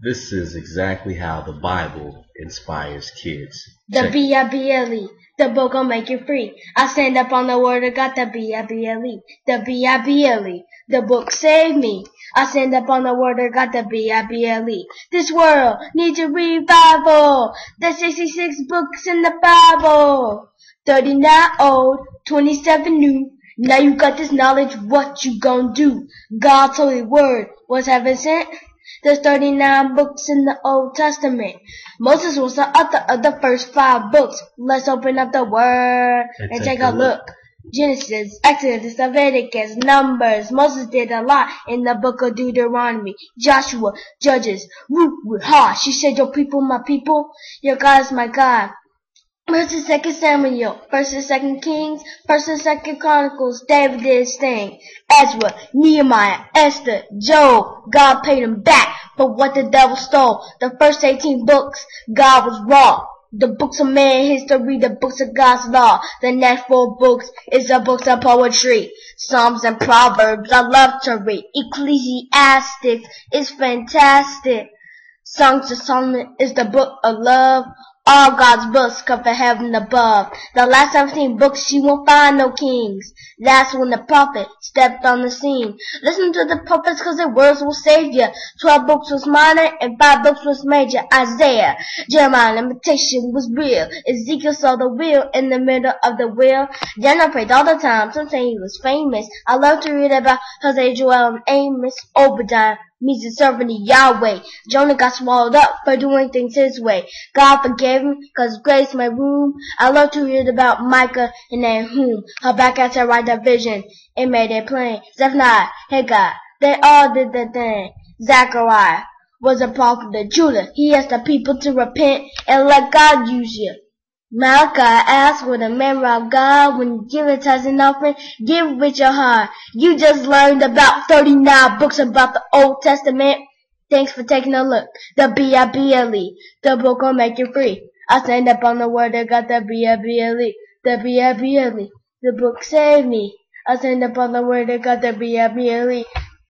This is exactly how the Bible inspires kids. The B-I-B-L-E, the book will make you free. I stand up on the word of God, the B-I-B-L-E, the B-I-B-L-E, the book saved me. I stand up on the word of God, the B-I-B-L-E. This world needs a revival. There's 66 books in the Bible. 39 old, 27 new. Now you got this knowledge, what you gonna do? God's holy word was heaven sent. There's 39 books in the Old Testament. Moses was the author of the first 5 books. Let's open up the Word and take a look. Genesis, Exodus, Leviticus, Numbers. Moses did a lot in the book of Deuteronomy. Joshua, Judges, Ruth, she said, your people, my people, your God is my God. 1st and 2nd Samuel, 1st and 2nd Kings, 1st and 2nd Chronicles, David did his thing. Ezra, Nehemiah, Esther, Job, God paid him back for what the devil stole. The first 18 books, God was wrong. The books of man history, the books of God's law. The next 4 books is the books of poetry. Psalms and Proverbs, I love to read. Ecclesiastes is fantastic. Songs of Solomon is the book of love. All God's books come from heaven above. The last 17 books you won't find no kings. That's when the prophet stepped on the scene. Listen to the prophets cause their words will save you. 12 books was minor and 5 books was major. Isaiah, Jeremiah, limitation was real. Ezekiel saw the wheel in the middle of the wheel. Daniel prayed all the time. Some say he was famous. I love to read about Hosea, Joel, and Amos. Obadiah means the servant of Yahweh. Jonah got swallowed up for doing things his way. God forgave him cause grace made room. I love to read about Micah and Nahum. Habakkuk to write the vision. It made it plain. Zephaniah, Haggai, they all did their thing. Zechariah was a prophet of Judah. He asked the people to repent and let God use you. Malachi asked with a memory of God when you give it as an offering, give with your heart. You just learned about 39 books about the Old Testament. Thanks for taking a look. The B-I-B-L-E, the book will make you free. I stand up on the word that got the B-I-B-L-E, the B-I-B-L-E, the book saved me. I stand up on the word that got the B-I-B-L-E,